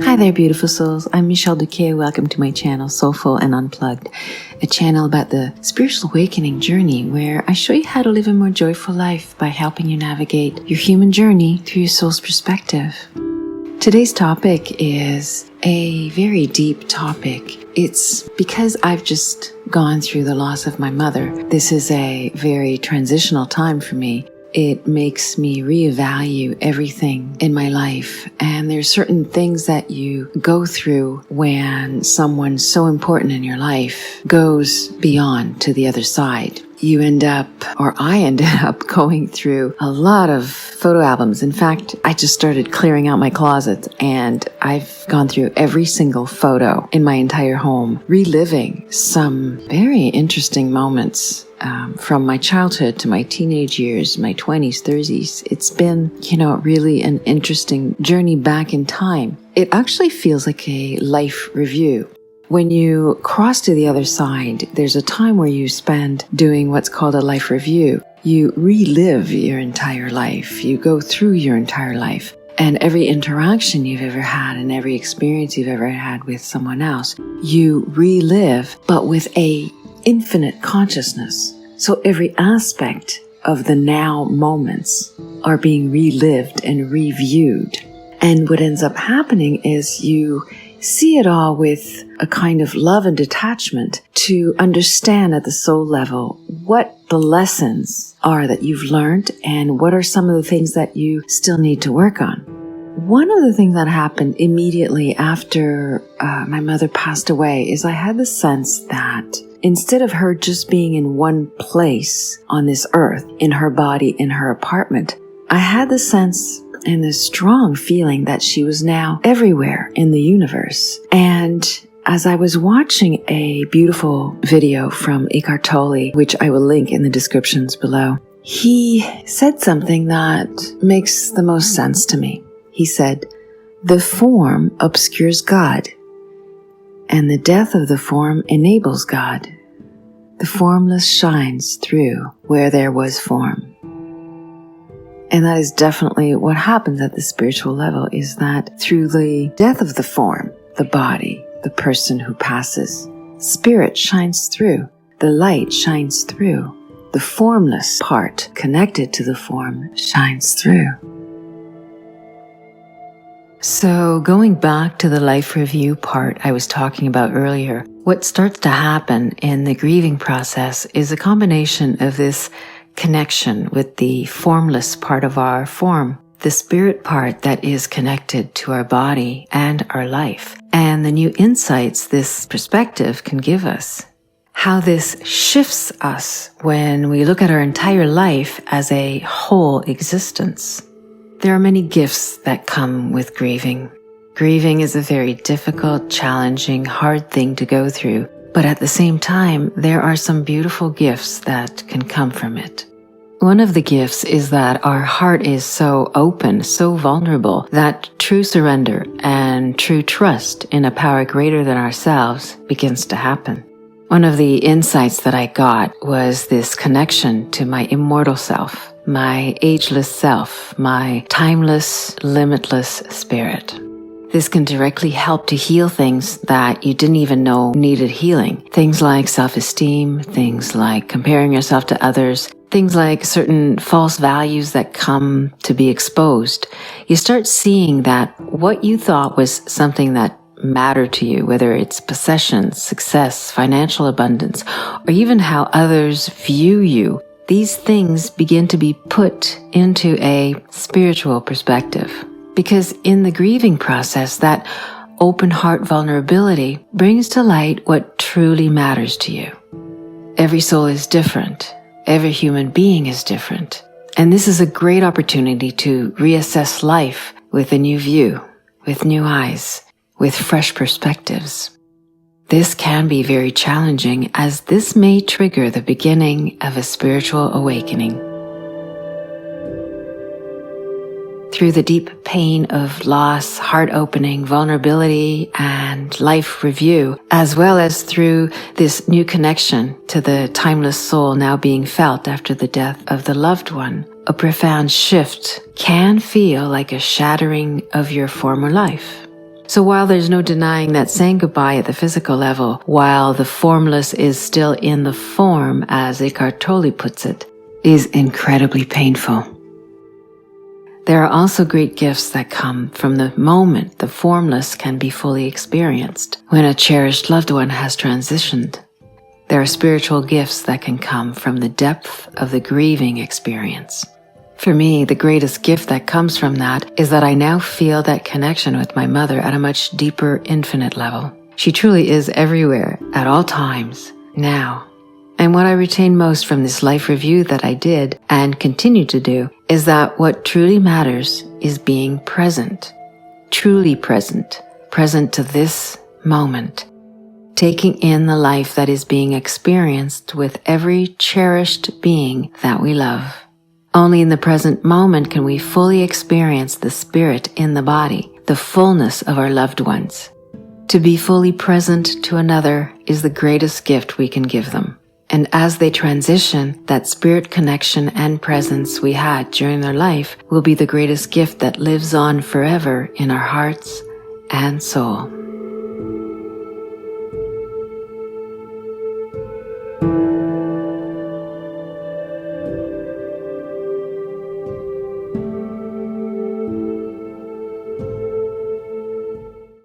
Hi there, beautiful souls. I'm Michèle Duquet. Welcome to my channel, Soulful and Unplugged, a channel about the spiritual awakening journey where I show you how to live a more joyful life by helping you navigate your human journey through your soul's perspective. Today's topic is a very deep topic. It's because I've just gone through the loss of my mother. This is a very transitional time for me. It makes me reevaluate everything in my life. And there's certain things that you go through when someone so important in your life goes beyond to the other side. You end up, or I ended up going through a lot of photo albums. In fact, I just started clearing out my closet and I've gone through every single photo in my entire home, reliving some very interesting moments from my childhood to my teenage years, my 20s, 30s. It's been, really an interesting journey back in time. It actually feels like a life review. When you cross to the other side, there's a time where you spend doing what's called a life review. You relive your entire life. You go through your entire life. And every interaction you've ever had and every experience you've ever had with someone else, you relive, but with a infinite consciousness. So every aspect of the now moments are being relived and reviewed. And what ends up happening is you see it all with a kind of love and detachment to understand at the soul level what the lessons are that you've learned and what are some of the things that you still need to work on. One of the things that happened immediately after my mother passed away is I had the sense that instead of her just being in one place on this earth, in her body, in her apartment, I had the sense and the strong feeling that she was now everywhere in the universe. And as I was watching a beautiful video from Eckhart Tolle, which I will link in the descriptions below, he said something that makes the most sense to me. He said, "The form obscures God, and the death of the form enables God. The formless shines through where there was form." And that is definitely what happens at the spiritual level, is that through the death of the form, the body, the person who passes, spirit shines through, the light shines through, the formless part connected to the form shines through. So going back to the life review part I was talking about earlier, what starts to happen in the grieving process is a combination of this connection with the formless part of our form, the spirit part that is connected to our body and our life, and the new insights this perspective can give us. How this shifts us when we look at our entire life as a whole existence. There are many gifts that come with grieving. Grieving is a very difficult, challenging, hard thing to go through. But at the same time, there are some beautiful gifts that can come from it. One of the gifts is that our heart is so open, so vulnerable, that true surrender and true trust in a power greater than ourselves begins to happen. One of the insights that I got was this connection to my immortal self, my ageless self, my timeless, limitless spirit. This can directly help to heal things that you didn't even know needed healing. Things like self-esteem, things like comparing yourself to others, things like certain false values that come to be exposed. You start seeing that what you thought was something that mattered to you, whether it's possessions, success, financial abundance, or even how others view you, these things begin to be put into a spiritual perspective. Because in the grieving process, that open heart vulnerability brings to light what truly matters to you. Every soul is different. Every human being is different. And this is a great opportunity to reassess life with a new view, with new eyes, with fresh perspectives. This can be very challenging, as this may trigger the beginning of a spiritual awakening. Through the deep pain of loss, heart opening, vulnerability, and life review, as well as through this new connection to the timeless soul now being felt after the death of the loved one, a profound shift can feel like a shattering of your former life. So while there's no denying that saying goodbye at the physical level, while the formless is still in the form, as Eckhart Tolle puts it, is incredibly painful. There are also great gifts that come from the moment the formless can be fully experienced, when a cherished loved one has transitioned. There are spiritual gifts that can come from the depth of the grieving experience. For me, the greatest gift that comes from that is that I now feel that connection with my mother at a much deeper, infinite level. She truly is everywhere, at all times, now. And what I retain most from this life review that I did and continue to do is that what truly matters is being present, truly present, present to this moment, taking in the life that is being experienced with every cherished being that we love. Only in the present moment can we fully experience the spirit in the body, the fullness of our loved ones. To be fully present to another is the greatest gift we can give them. And as they transition, that spirit connection and presence we had during their life will be the greatest gift that lives on forever in our hearts and soul.